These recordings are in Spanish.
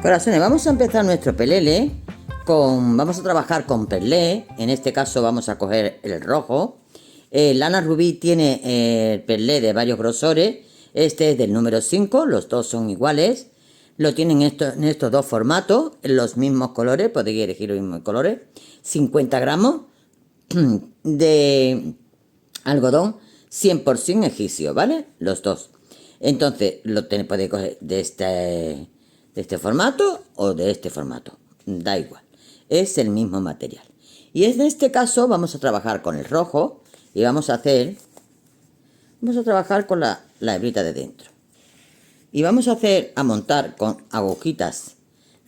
Corazones, vamos a empezar nuestro pelele vamos a trabajar con perlé. En este caso vamos a coger el rojo. Lana Rubí tiene el perlé de varios grosores. Este es del número 5, los dos son iguales. Lo tienen en estos dos formatos, en los mismos colores, podéis elegir los mismos colores. 50 gramos de algodón 100% egipcio, ¿vale? Los dos. Entonces, podéis coger de este formato o de este formato, da igual, es el mismo material. Y en este caso vamos a trabajar con el rojo y vamos a trabajar con la hebrita de dentro. Y vamos a montar con agujitas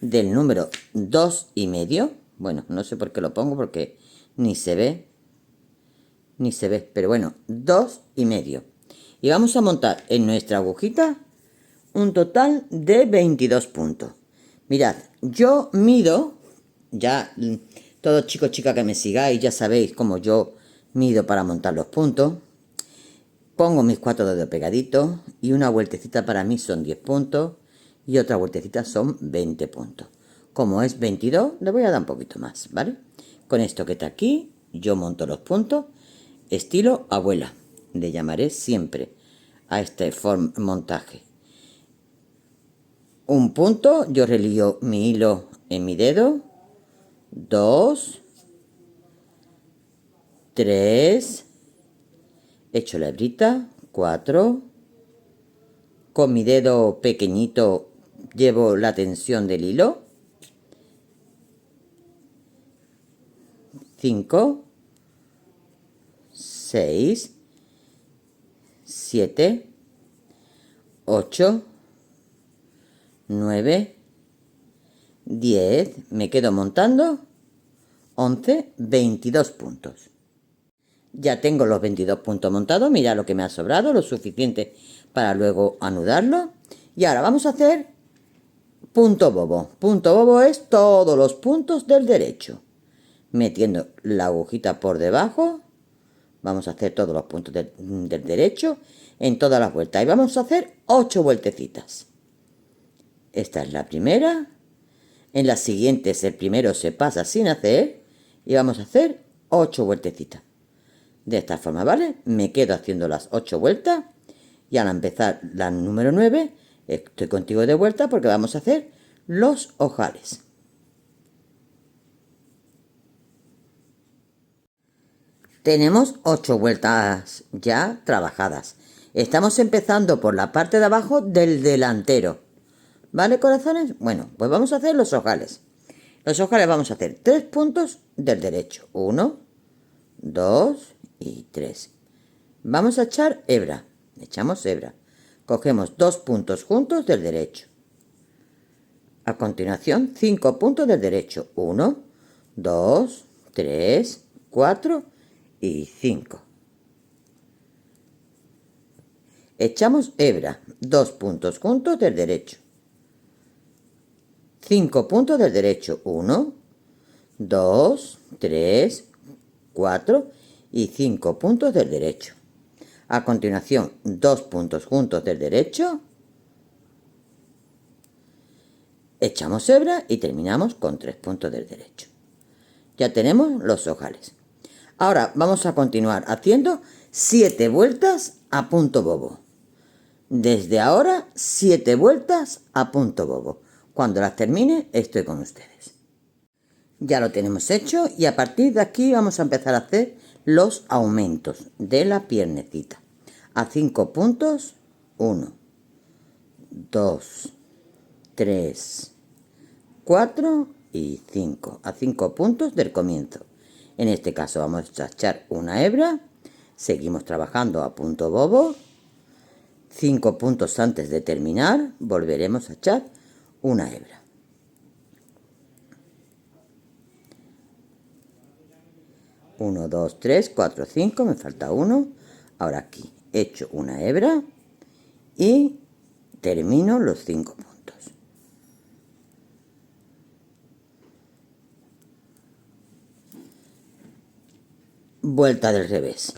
del número 2,5. Bueno, no sé por qué lo pongo porque ni se ve, pero bueno, 2,5. Y vamos a montar en nuestra agujita un total de 22 puntos. Mirad, yo mido, ya todos chicos, chicas que me sigáis, ya sabéis cómo yo mido para montar los puntos. Pongo mis 4 dedos pegaditos y una vueltecita para mí son 10 puntos y otra vueltecita son 20 puntos. Como es 22, le voy a dar un poquito más, ¿vale? Con esto que está aquí, yo monto los puntos estilo abuela. Le llamaré siempre a este montaje. Un punto, yo relío mi hilo en mi dedo. 2, 3, echo la hebrita, 4, con mi dedo pequeñito llevo la tensión del hilo, 5, 6, 7, 8, 9, 10, me quedo montando, 11, 22 puntos. Ya tengo los 22 puntos montados, mira lo que me ha sobrado, lo suficiente para luego anudarlo. Y ahora vamos a hacer punto bobo. Punto bobo es todos los puntos del derecho. Metiendo la agujita por debajo, vamos a hacer todos los puntos del derecho en todas las vueltas. Y vamos a hacer 8 vueltecitas. Esta es la primera. En las siguientes el primero se pasa sin hacer. Y vamos a hacer 8 vueltecitas. De esta forma, ¿vale? Me quedo haciendo las 8 vueltas. Y al empezar la número 9, estoy contigo de vuelta porque vamos a hacer los ojales. Tenemos 8 vueltas ya trabajadas. Estamos empezando por la parte de abajo del delantero. ¿Vale, corazones? Bueno, pues vamos a hacer los ojales. Los ojales vamos a hacer 3 puntos del derecho. 1, 2 y 3. Vamos a echar hebra. Echamos hebra. Cogemos 2 puntos juntos del derecho. A continuación, 5 puntos del derecho. 1, 2, 3, 4 y 5. Echamos hebra. 2 puntos juntos del derecho. 5 puntos del derecho. 1, 2, 3, 4 y 5 puntos del derecho. A continuación, 2 puntos juntos del derecho. Echamos hebra y terminamos con 3 puntos del derecho. Ya tenemos los ojales. Ahora vamos a continuar haciendo 7 vueltas a punto bobo. Desde ahora, 7 vueltas a punto bobo. Cuando las termine, estoy con ustedes. Ya lo tenemos hecho y a partir de aquí vamos a empezar a hacer los aumentos de la piernecita. A 5 puntos, 1, 2, 3, 4 y 5. A 5 puntos del comienzo. En este caso vamos a echar una hebra. Seguimos trabajando a punto bobo. 5 puntos antes de terminar, volveremos a echar una hebra. Uno, 2, 3, 4, 5, me falta uno. Ahora aquí echo una hebra y termino los 5 puntos. Vuelta del revés.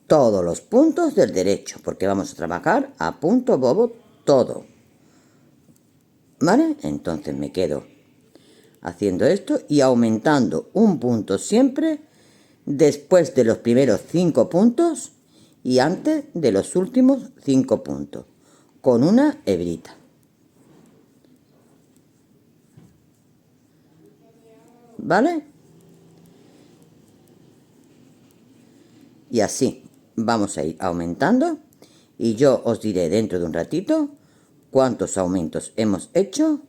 Todos los puntos del derecho, porque vamos a trabajar a punto bobo todo. ¿Vale? Entonces me quedo haciendo esto y aumentando un punto siempre después de los primeros 5 puntos y antes de los últimos 5 puntos con una hebrita. ¿Vale? Y así vamos a ir aumentando y yo os diré dentro de un ratito cuántos aumentos hemos hecho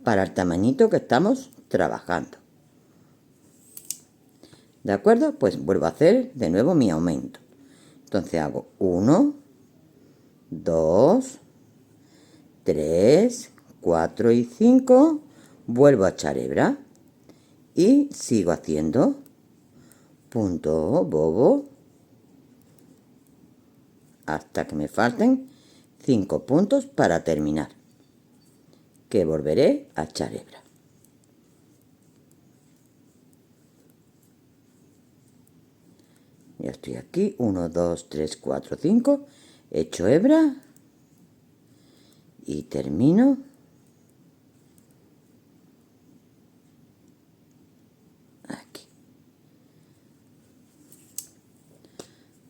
para el tamañito que estamos trabajando. ¿De acuerdo? Pues vuelvo a hacer de nuevo mi aumento. Entonces hago 1, 2, 3, 4 y 5. Vuelvo a echar hebra y sigo haciendo punto bobo hasta que me falten 5 puntos para terminar, que volveré a echar hebra. Ya estoy aquí, 1, 2, 3, 4, 5, echo hebra y termino. Aquí.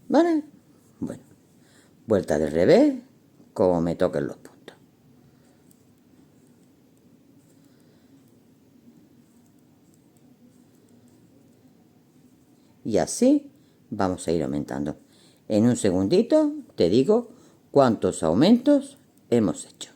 ¿Vale? Bueno, vuelta del revés, como me toquen los puntos. Y así vamos a ir aumentando. En un segundito te digo cuántos aumentos hemos hecho.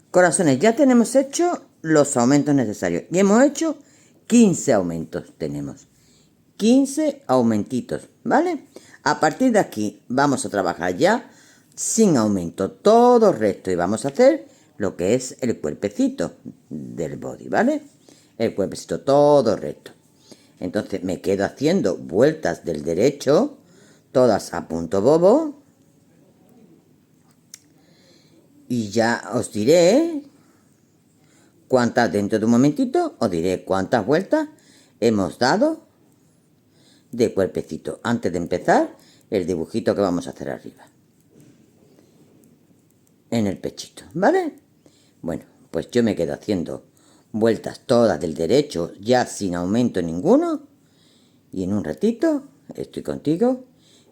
Corazones, ya tenemos hecho los aumentos necesarios y hemos hecho 15 aumentos. Tenemos 15 aumentitos, ¿vale? A partir de aquí vamos a trabajar ya sin aumento todo el resto y vamos a hacer lo que es el cuerpecito del body, ¿vale? El cuerpecito todo recto. Entonces me quedo haciendo vueltas del derecho, todas a punto bobo. Y ya os diré cuántas, dentro de un momentito, os diré cuántas vueltas hemos dado de cuerpecito antes de empezar el dibujito que vamos a hacer arriba. En el pechito, ¿vale? Bueno, pues yo me quedo haciendo vueltas todas del derecho ya sin aumento ninguno. Y en un ratito estoy contigo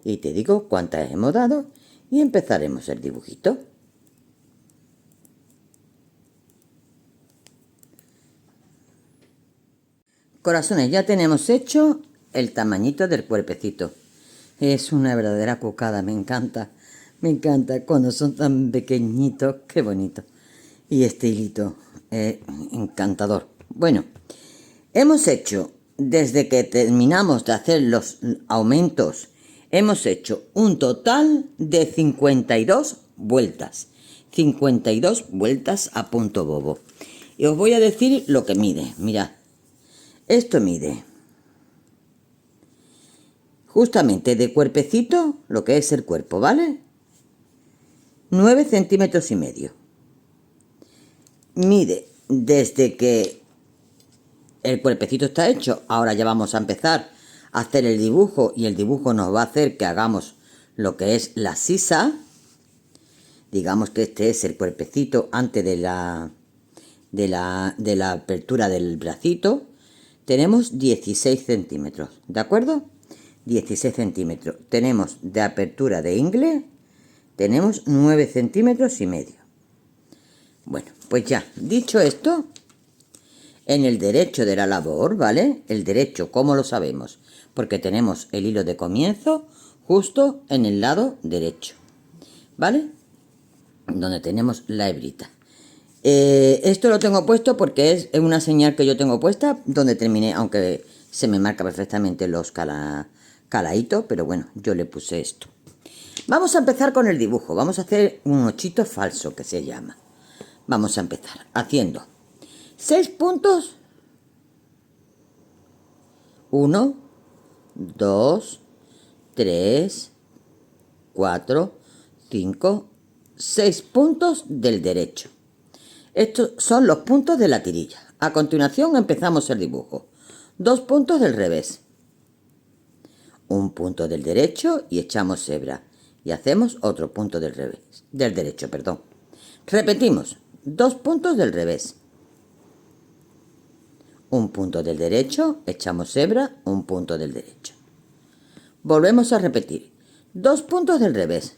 y te digo cuántas hemos dado y empezaremos el dibujito. Corazones, ya tenemos hecho el tamañito del cuerpecito. Es una verdadera cucada, me encanta. Me encanta cuando son tan pequeñitos, qué bonito. Y este hilito es encantador. Bueno, hemos hecho, desde que terminamos de hacer los aumentos, hemos hecho un total de 52 vueltas. 52 vueltas a punto bobo. Y os voy a decir lo que mide, mirad. Esto mide justamente de cuerpecito, lo que es el cuerpo, ¿vale? 9 centímetros y medio. Mide desde que el cuerpecito está hecho. Ahora ya vamos a empezar a hacer el dibujo y el dibujo nos va a hacer que hagamos lo que es la sisa. Digamos que este es el cuerpecito antes de la apertura del bracito. Tenemos 16 centímetros, ¿de acuerdo? 16 centímetros. Tenemos de apertura de ingle, tenemos 9 centímetros y medio. Bueno, pues ya, dicho esto, en el derecho de la labor, ¿vale? El derecho, ¿cómo lo sabemos? Porque tenemos el hilo de comienzo justo en el lado derecho, ¿vale? Donde tenemos la hebrita. Esto lo tengo puesto porque es una señal que yo tengo puesta donde terminé, aunque se me marca perfectamente los caladitos, pero bueno, yo le puse esto. Vamos a empezar con el dibujo. Vamos a hacer un ochito falso que se llama. Vamos a empezar haciendo 6 puntos. 1, 2, 3, 4, 5, 6 puntos del derecho. Estos son los puntos de la tirilla. A continuación empezamos el dibujo. 2 puntos del revés. un punto del derecho y echamos hebra. Y hacemos otro punto del revés, del derecho, perdón. Repetimos, 2 puntos del revés. Un punto del derecho, echamos hebra, un punto del derecho. Volvemos a repetir, 2 puntos del revés.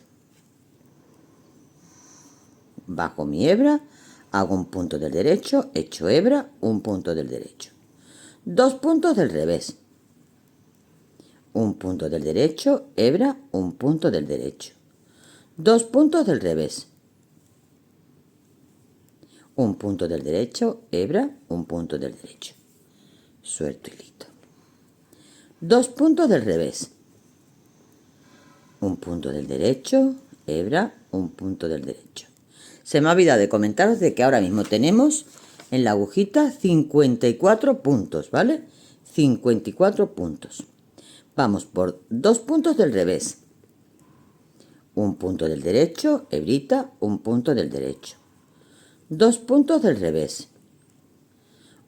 Bajo mi hebra, hago un punto del derecho, echo hebra, un punto del derecho. 2 puntos del revés. Un punto del derecho, hebra, un punto del derecho. 2 puntos del revés. Un punto del derecho, hebra, un punto del derecho. Suelto hilito. 2 puntos del revés. Un punto del derecho, hebra, un punto del derecho. Se me ha olvidado de comentaros de que ahora mismo tenemos en la agujita 54 puntos, ¿vale? 54 puntos. Vamos por 2 puntos del revés. Un punto del derecho, hebrita, un punto del derecho. 2 puntos del revés.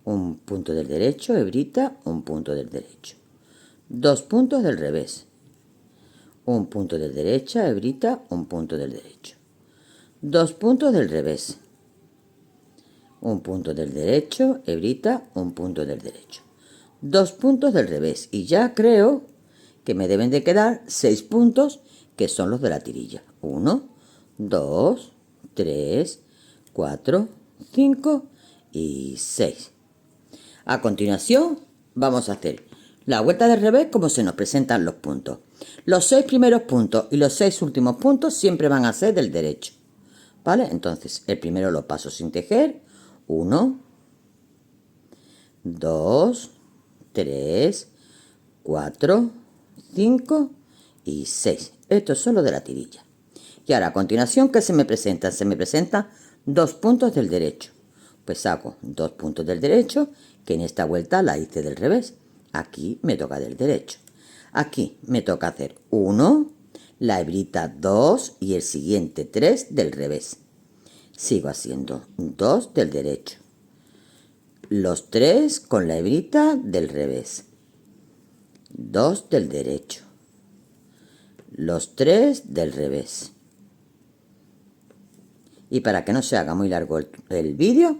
Un punto del derecho, hebrita, un punto del derecho. 2 puntos del revés. Un punto del derecha, hebrita, un punto del derecho. 2 puntos del revés. Un punto del derecho, hebrita, un punto del derecho. 2 puntos del revés. Y ya creo que me deben de quedar 6 puntos, que son los de la tirilla. 1, 2, 3, 4, 5 y 6. A continuación vamos a hacer la vuelta del revés como se nos presentan los puntos. Los 6 primeros puntos y los 6 últimos puntos siempre van a ser del derecho. ¿Vale? Entonces el primero lo paso sin tejer. 1, 2, 3, 4, 5 y 6. Esto es solo de la tirilla. Y ahora a continuación, ¿qué se me presentan? Se me presentan 2 puntos del derecho. Pues hago 2 puntos del derecho, que en esta vuelta la hice del revés. Aquí me toca del derecho. Aquí me toca hacer 1, la hebrita 2 y el siguiente 3 del revés. Sigo haciendo 2 del derecho. Los 3 con la hebrita del revés. 2 del derecho. Los 3 del revés. Y para que no se haga muy largo el vídeo,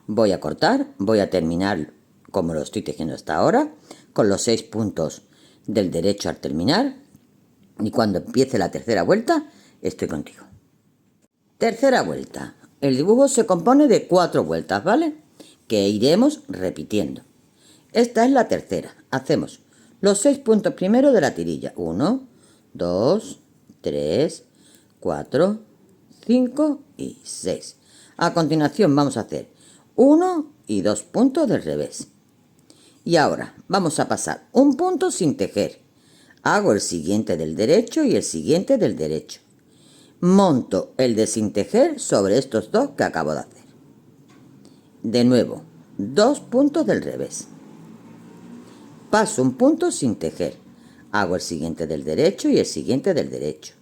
voy a cortar, voy a terminar como lo estoy tejiendo hasta ahora, con los 6 puntos del derecho al terminar. Y cuando empiece la tercera vuelta, estoy contigo. Tercera vuelta. El dibujo se compone de 4 vueltas, ¿vale? Que iremos repitiendo. Esta es la tercera. Hacemos los 6 puntos primero de la tirilla. 1, 2, 3, 4, 5 y 6. A continuación vamos a hacer 1 y 2 puntos del revés. Y ahora vamos a pasar un punto sin tejer. Hago el siguiente del derecho y el siguiente del derecho. Monto el de sin tejer sobre estos 2 que acabo de hacer. De nuevo, 2 puntos del revés. Paso un punto sin tejer. Hago el siguiente del derecho y el siguiente del derecho.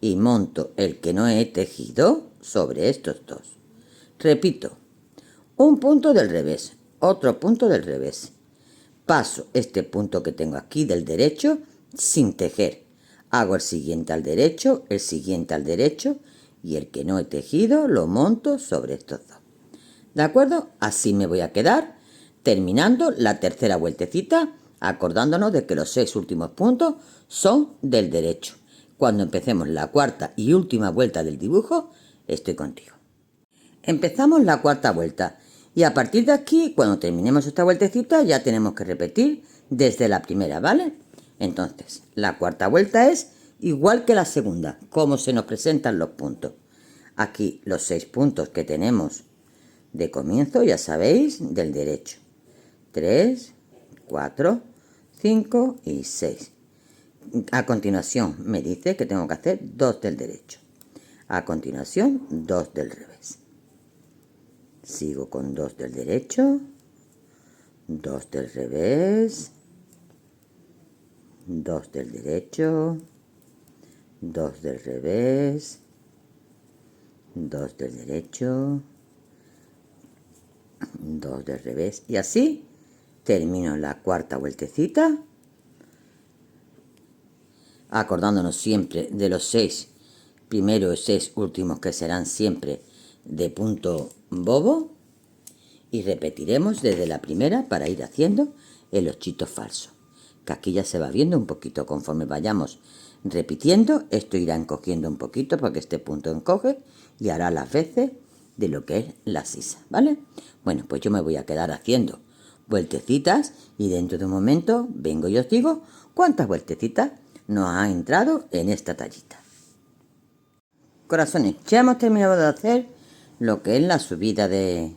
Y monto el que no he tejido sobre estos 2. Repito, un punto del revés, otro punto del revés. Paso este punto que tengo aquí del derecho sin tejer. Hago el siguiente al derecho, el siguiente al derecho y el que no he tejido lo monto sobre estos 2. ¿De acuerdo? Así me voy a quedar terminando la tercera vueltecita, acordándonos de que los 6 últimos puntos son del derecho. Cuando empecemos la cuarta y última vuelta del dibujo, estoy contigo. Empezamos la cuarta vuelta y a partir de aquí, cuando terminemos esta vueltecita, ya tenemos que repetir desde la primera, ¿vale? Entonces, la cuarta vuelta es igual que la segunda, como se nos presentan los puntos. Aquí los 6 puntos que tenemos de comienzo, ya sabéis, del derecho. 3, 4, 5 y 6. A continuación me dice que tengo que hacer 2 del derecho. A continuación 2 del revés. Sigo con 2 del derecho, 2 del revés, 2 del derecho, 2 del revés, 2 del derecho, 2 del revés. Y así termino la cuarta vueltecita acordándonos siempre de los 6 primeros y 6 últimos, que serán siempre de punto bobo, y repetiremos desde la primera para ir haciendo el 8 falso, que aquí ya se va viendo un poquito. Conforme vayamos repitiendo, esto irá encogiendo un poquito porque este punto encoge y hará las veces de lo que es la sisa, ¿vale? Bueno, pues yo me voy a quedar haciendo vueltecitas y dentro de un momento vengo y os digo cuántas vueltecitas nos ha entrado en esta tallita. Corazones, ya hemos terminado de hacer lo que es la subida de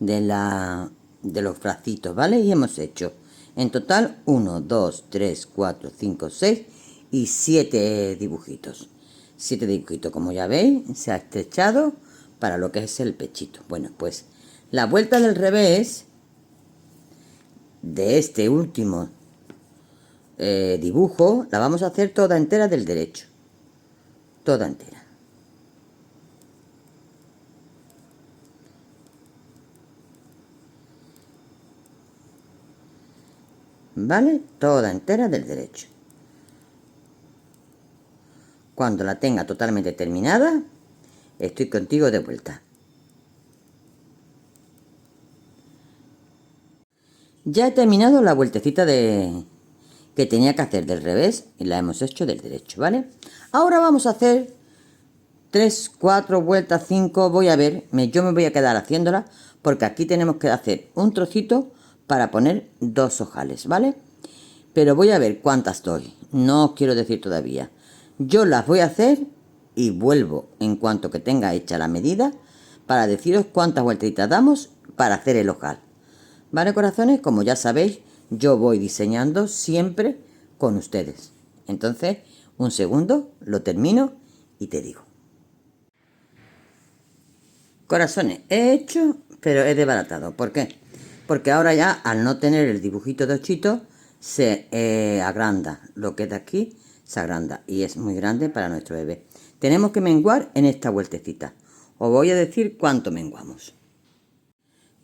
los bracitos, ¿vale? Y hemos hecho en total 1, 2, 3, 4, 5, 6 y 7 dibujitos. 7 dibujitos, como ya veis, se ha estrechado para lo que es el pechito. Bueno, pues la vuelta del revés de este último dibujo la vamos a hacer toda entera del derecho. Toda entera. ¿Vale? Toda entera del derecho. Cuando la tenga totalmente terminada, estoy contigo de vuelta. Ya he terminado la vueltecita que tenía que hacer del revés y la hemos hecho del derecho, ¿vale? Ahora vamos a hacer 3, 4 vueltas, 5, voy a ver, yo me voy a quedar haciéndola porque aquí tenemos que hacer un trocito para poner 2 ojales, ¿vale? Pero voy a ver cuántas doy, no os quiero decir todavía. Yo las voy a hacer y vuelvo en cuanto que tenga hecha la medida para deciros cuántas vueltitas damos para hacer el ojal. ¿Vale, corazones? Como ya sabéis, yo voy diseñando siempre con ustedes. Entonces, un segundo, lo termino y te digo. Corazones, he hecho, pero he desbaratado. ¿Por qué? Porque ahora ya, al no tener el dibujito de 8, se agranda. Lo que es de aquí se agranda y es muy grande para nuestro bebé. Tenemos que menguar en esta vueltecita. Os voy a decir cuánto menguamos.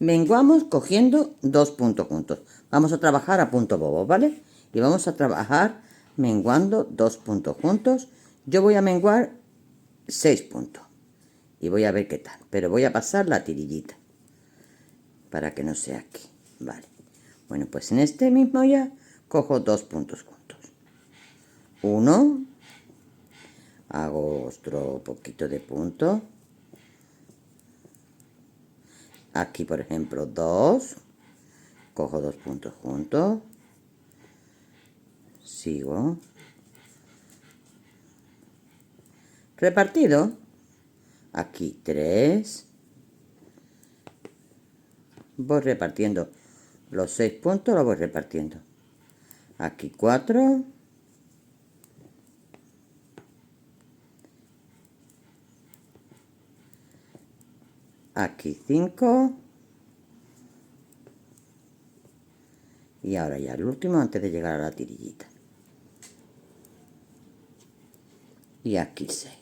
Menguamos cogiendo 2 puntos juntos. Vamos a trabajar a punto bobo, ¿vale? Y vamos a trabajar menguando 2 puntos juntos. Yo voy a menguar 6 puntos. Y voy a ver qué tal. Pero voy a pasar la tirillita. Para que no sea aquí. Vale. Bueno, pues en este mismo ya cojo 2 puntos juntos. 1. Hago otro poquito de punto. Aquí, por ejemplo, 2. Cojo 2 puntos juntos. Sigo. Repartido. Aquí 3. Voy repartiendo los 6 puntos, los voy repartiendo. Aquí 4. Aquí 5. Y ahora ya el último antes de llegar a la tirillita. Y aquí 6.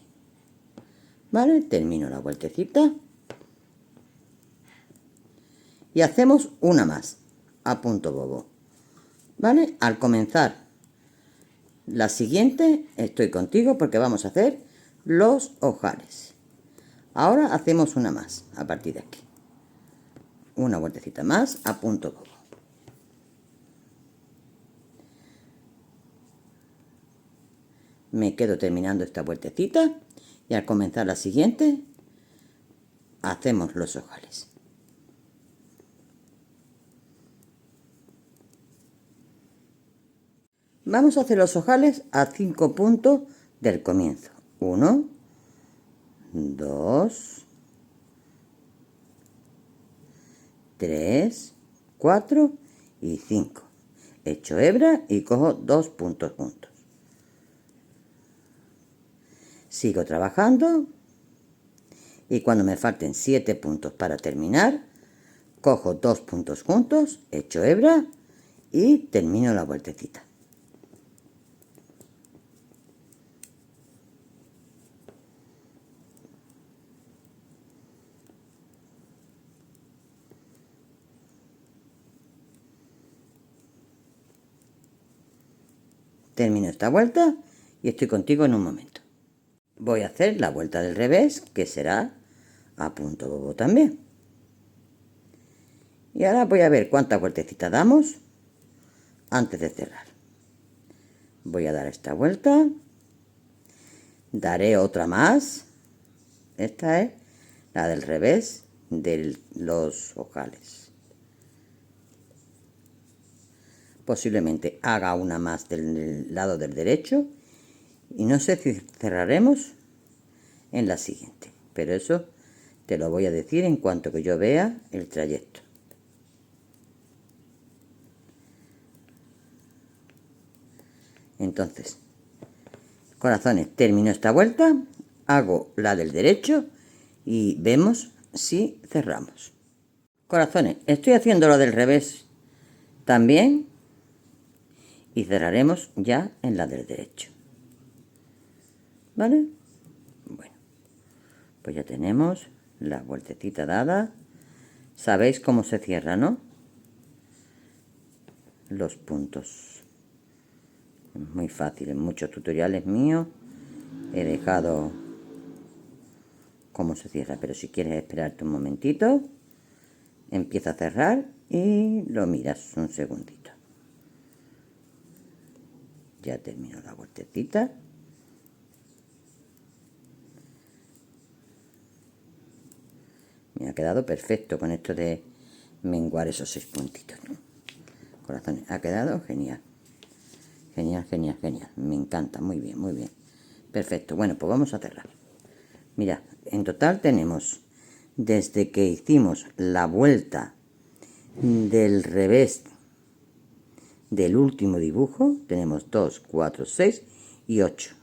¿Vale? Termino la vueltecita. Y hacemos una más a punto bobo. ¿Vale? Al comenzar la siguiente estoy contigo porque vamos a hacer los ojales. Ahora hacemos una más a partir de aquí. Una vueltecita más a punto bobo. Me quedo terminando esta vueltecita y al comenzar la siguiente hacemos los ojales. Vamos a hacer los ojales a 5 puntos del comienzo. 1, 2, 3, 4 y 5. Echo hebra y cojo 2 puntos juntos. Sigo trabajando y cuando me falten 7 puntos para terminar, cojo 2 puntos juntos, echo hebra y termino la vueltecita. Termino esta vuelta y estoy contigo en un momento. Voy a hacer la vuelta del revés, que será a punto bobo también. Y ahora voy a ver cuántas vueltecitas damos antes de cerrar. Voy a dar esta vuelta, daré otra más. Esta es la del revés de los ojales. Posiblemente haga una más del lado del derecho y no sé si cerraremos en la siguiente, pero eso te lo voy a decir en cuanto que yo vea el trayecto. Entonces, corazones, termino esta vuelta, hago la del derecho y vemos si cerramos. Corazones, estoy haciendo lo del revés también y cerraremos ya en la del derecho. ¿Vale? Bueno, pues ya tenemos la vueltecita dada. Sabéis cómo se cierra, ¿no? Los puntos. Es muy fácil, en muchos tutoriales míos he dejado cómo se cierra, pero si quieres esperarte un momentito, empieza a cerrar y lo miras un segundito. Ya termino la vueltecita. Me ha quedado perfecto con esto de menguar esos 6 puntitos, ¿no? Corazones, ha quedado genial. Genial, genial, genial. Me encanta, muy bien, muy bien. Perfecto, bueno, pues vamos a cerrar. Mira, en total tenemos, desde que hicimos la vuelta del revés del último dibujo, tenemos 2, 4, 6 y 8.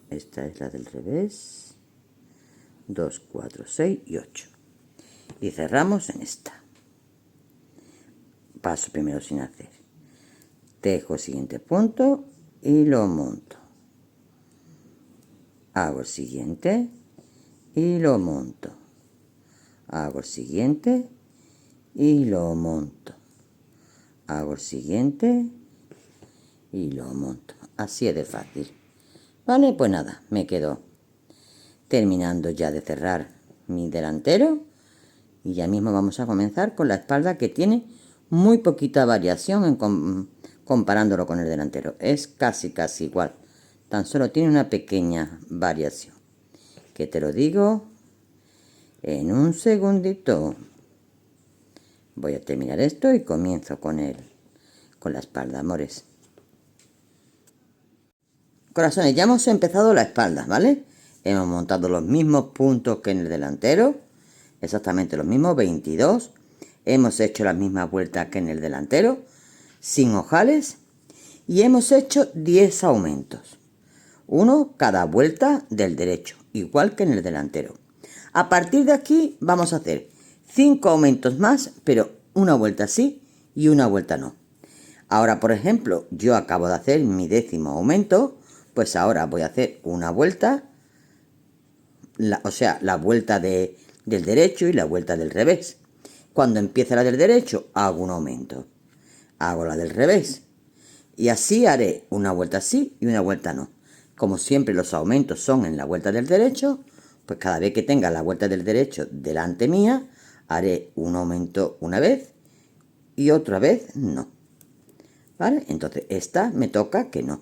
Esta es la del revés. 2, 4, 6 y 8. Y cerramos en esta. Paso primero sin hacer. Tejo el siguiente punto y lo monto. Hago el siguiente y lo monto. Hago el siguiente y lo monto. Hago el siguiente y lo monto. Así es de fácil. Vale, pues nada, me quedo terminando ya de cerrar mi delantero y ya mismo vamos a comenzar con la espalda, que tiene muy poquita variación comparándolo con el delantero. Es casi igual, tan solo tiene una pequeña variación, que te lo digo en un segundito. Voy a terminar esto y comienzo con la espalda, amores. Corazones, ya hemos empezado la espalda, ¿vale? Hemos montado los mismos puntos que en el delantero, exactamente los mismos, 22. Hemos hecho las mismas vueltas que en el delantero, sin ojales, y hemos hecho 10 aumentos. Uno cada vuelta del derecho, igual que en el delantero. A partir de aquí vamos a hacer 5 aumentos más, pero una vuelta sí y una vuelta no. Ahora, por ejemplo, yo acabo de hacer mi 10º aumento, pues ahora voy a hacer una vuelta, o sea, la vuelta del derecho y la vuelta del revés. Cuando empiece la del derecho, hago un aumento. Hago la del revés. Y así haré una vuelta sí y una vuelta no. Como siempre los aumentos son en la vuelta del derecho, pues cada vez que tenga la vuelta del derecho delante mía, haré un aumento una vez y otra vez no. ¿Vale? Entonces esta me toca que no.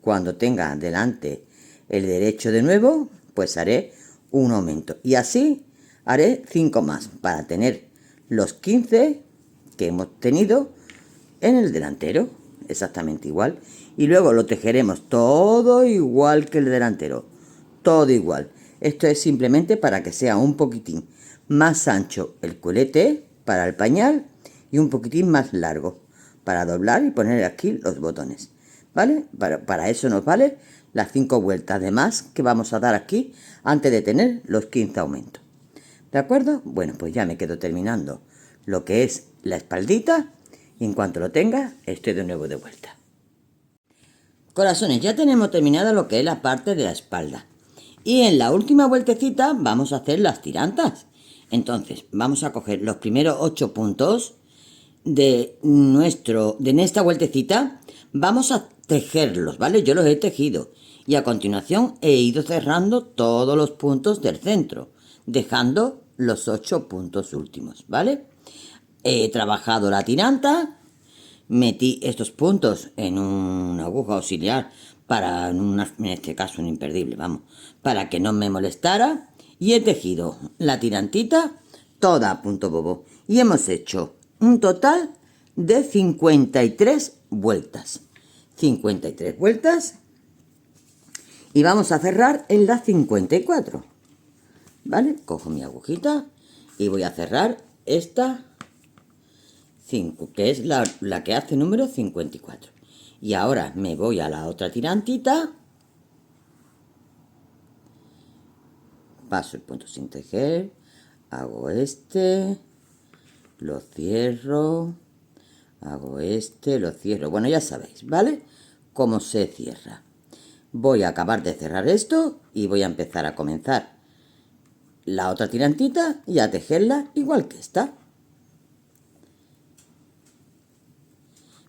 Cuando tenga delante el derecho de nuevo, pues haré un aumento. Y así haré 5 más para tener los 15 que hemos tenido en el delantero. Exactamente igual. Y luego lo tejeremos todo igual que el delantero. Todo igual. Esto es simplemente para que sea un poquitín más ancho el culete para el pañal y un poquitín más largo para doblar y poner aquí los botones. ¿Vale? Para eso nos vale las 5 vueltas de más que vamos a dar aquí antes de tener los 15 aumentos. ¿De acuerdo? Bueno, pues ya me quedo terminando lo que es la espaldita y en cuanto lo tenga, estoy de nuevo de vuelta. Corazones, ya tenemos terminada lo que es la parte de la espalda. Y en la última vueltecita vamos a hacer las tirantas. Entonces, vamos a coger los primeros 8 puntos de esta vueltecita vamos a tejerlos, ¿vale? Yo los he tejido y a continuación he ido cerrando todos los puntos del centro, dejando los 8 puntos últimos, ¿vale? He trabajado la tiranta, metí estos puntos en una aguja auxiliar para, en este caso un imperdible, vamos, para que no me molestara, y he tejido la tirantita toda a punto bobo y hemos hecho un total de 53 vueltas. 53 vueltas y vamos a cerrar en la 54, ¿vale? Cojo mi agujita y voy a cerrar esta 5, que es la que hace número 54. Y ahora me voy a la otra tirantita, paso el punto sin tejer, hago este, lo cierro, hago este, lo cierro. Bueno, ya sabéis, ¿vale? Cómo se cierra. Voy a acabar de cerrar esto y voy a empezar a comenzar la otra tirantita y a tejerla igual que esta.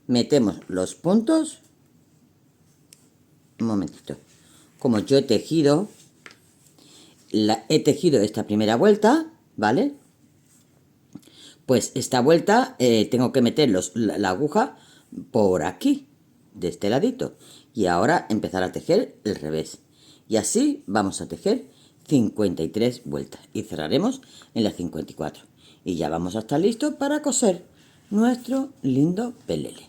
Metemos los puntos. Un momentito. Como yo he tejido esta primera vuelta, ¿vale? Pues esta vuelta tengo que meter la aguja por aquí, de este ladito. Y ahora empezar a tejer el revés. Y así vamos a tejer 53 vueltas. Y cerraremos en las 54. Y ya vamos a estar listos para coser nuestro lindo pelele.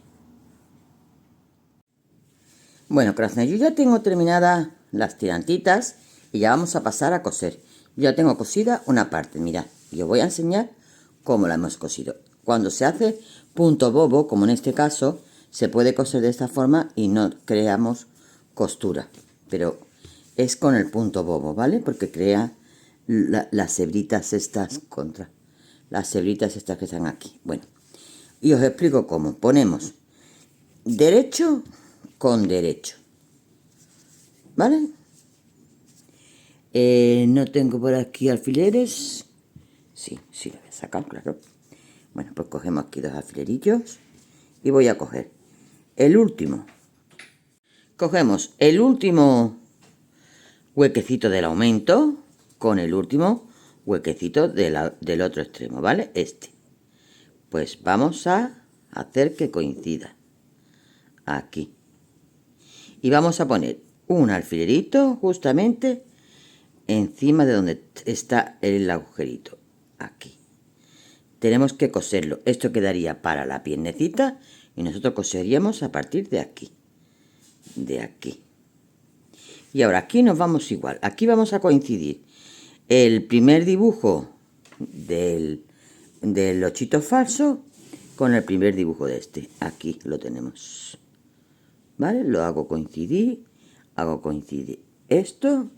Bueno, corazones, yo ya tengo terminadas las tirantitas y ya vamos a pasar a coser. Yo ya tengo cosida una parte, mirad. Y os voy a enseñar cómo la hemos cosido. Cuando se hace punto bobo, como en este caso, se puede coser de esta forma y no creamos costura. Pero es con el punto bobo, ¿vale? Porque crea las hebritas estas las hebritas estas que están aquí. Bueno, y os explico cómo. Ponemos derecho con derecho, ¿vale? No tengo por aquí alfileres. Sí, lo voy a sacar, claro. Bueno, pues cogemos aquí 2 alfilerillos y voy a coger el último. Cogemos el último huequecito del aumento con el último huequecito del otro extremo, ¿vale? Este. Pues vamos a hacer que coincida aquí. Y vamos a poner un alfilerito justamente encima de donde está el agujerito. Aquí. Tenemos que coserlo. Esto quedaría para la piernecita y nosotros coseríamos a partir de aquí. De aquí. Y ahora aquí nos vamos igual. Aquí vamos a coincidir el primer dibujo del ochito falso con el primer dibujo de este. Aquí lo tenemos. ¿Vale? Lo hago coincidir esto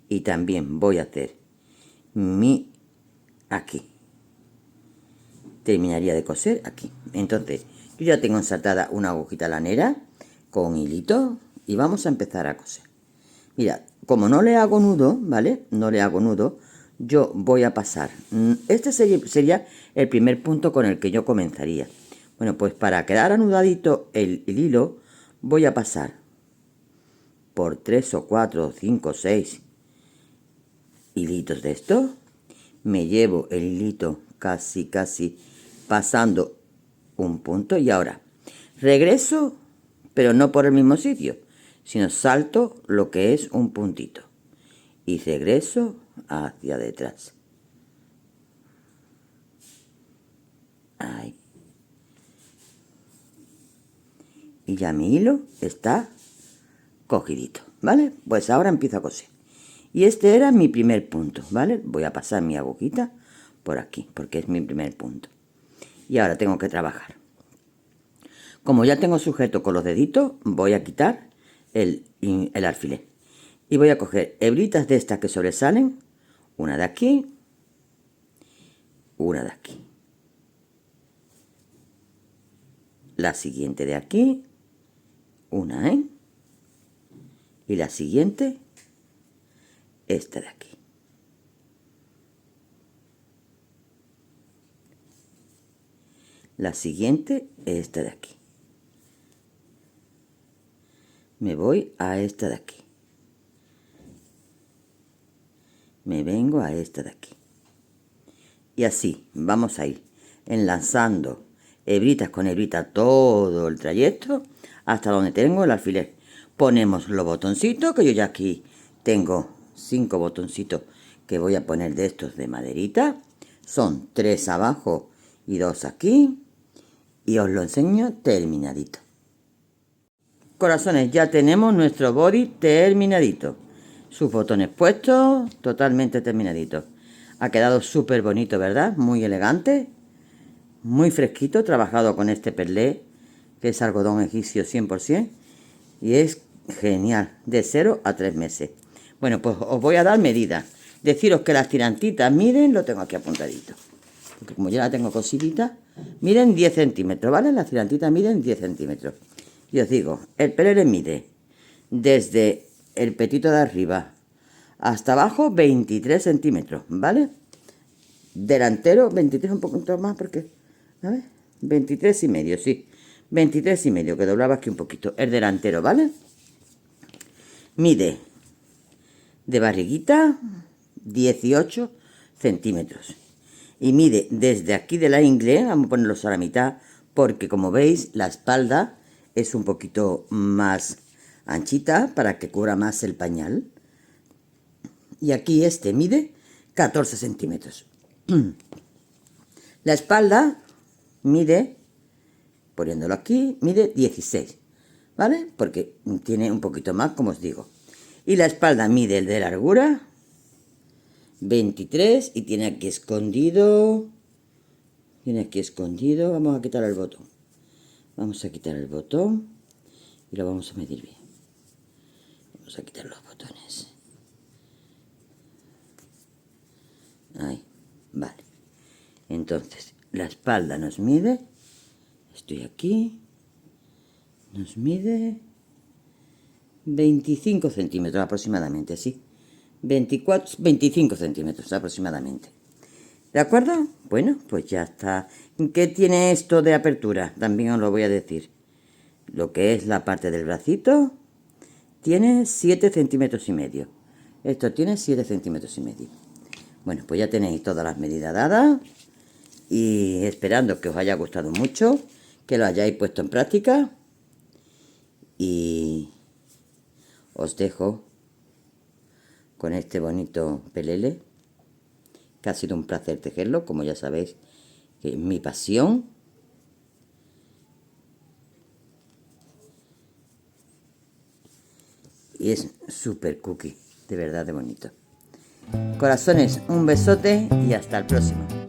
y también voy a hacer aquí. Terminaría de coser aquí. Entonces, yo ya tengo ensartada una agujita lanera con hilito y vamos a empezar a coser. Mirad, como no le hago nudo, ¿vale? No le hago nudo, yo voy a pasar. Este sería el primer punto con el que yo comenzaría. Bueno, pues para quedar anudadito el hilo, voy a pasar por 3 o 4 o 5 o 6 hilitos de esto. Me llevo el hilito casi pasando un punto y ahora regreso, pero no por el mismo sitio, sino salto lo que es un puntito y regreso hacia detrás. Ahí. Y ya mi hilo está cogidito, ¿vale? Pues ahora empiezo a coser. Y este era mi primer punto, ¿vale? Voy a pasar mi agujita por aquí, porque es mi primer punto. Y ahora tengo que trabajar. Como ya tengo sujeto con los deditos, voy a quitar el alfiler. Y voy a coger hebritas de estas que sobresalen, una de aquí, una de aquí. La siguiente de aquí, una, y la siguiente, esta de aquí. La siguiente es esta de aquí. Me voy a esta de aquí. Me vengo a esta de aquí. Y así vamos a ir enlazando hebritas con hebrita todo el trayecto hasta donde tengo el alfiler. Ponemos los botoncitos, que yo ya aquí tengo 5 botoncitos que voy a poner de estos de maderita. Son 3 abajo y 2 aquí. Y os lo enseño terminadito. Corazones, ya tenemos nuestro body terminadito. Sus botones puestos, totalmente terminaditos. Ha quedado súper bonito, ¿verdad? Muy elegante, muy fresquito, trabajado con este perlé, que es algodón egipcio 100%. Y es genial, de 0 a 3 meses. Bueno, pues os voy a dar medidas. Deciros que las tirantitas, miren, lo tengo aquí apuntadito. Porque como ya la tengo cosidita, miren 10 centímetros, ¿vale? Las tirantitas miden 10 centímetros. Y os digo, el pelele mide desde el petito de arriba hasta abajo 23 centímetros, ¿vale? Delantero, 23, un poquito más porque, a ver, 23 y medio, sí. 23 y medio, que doblaba aquí un poquito. El delantero, ¿vale? Mide de barriguita 18 centímetros. Y mide desde aquí de la ingle, vamos a ponerlos a la mitad, porque como veis, la espalda es un poquito más anchita para que cubra más el pañal. Y aquí este mide 14 centímetros. La espalda mide, poniéndolo aquí, mide 16, ¿vale? Porque tiene un poquito más, como os digo. Y la espalda mide de largura 23 y tiene aquí escondido, vamos a quitar el botón. Vamos a quitar el botón y lo vamos a medir bien. Vamos a quitar los botones. Ahí, vale. Entonces, la espalda nos mide, estoy aquí, nos mide 25 centímetros aproximadamente, ¿sí? 25 centímetros aproximadamente. ¿De acuerdo? Bueno, pues ya está. ¿Qué tiene esto de apertura? También os lo voy a decir. Lo que es la parte del bracito tiene 7 centímetros y medio. Esto tiene 7 centímetros y medio. Bueno, pues ya tenéis todas las medidas dadas. Y esperando que os haya gustado mucho, que lo hayáis puesto en práctica. Y os dejo con este bonito pelele, que ha sido un placer tejerlo, como ya sabéis, que es mi pasión. Y es súper cookie, de verdad de bonito. Corazones, un besote y hasta el próximo.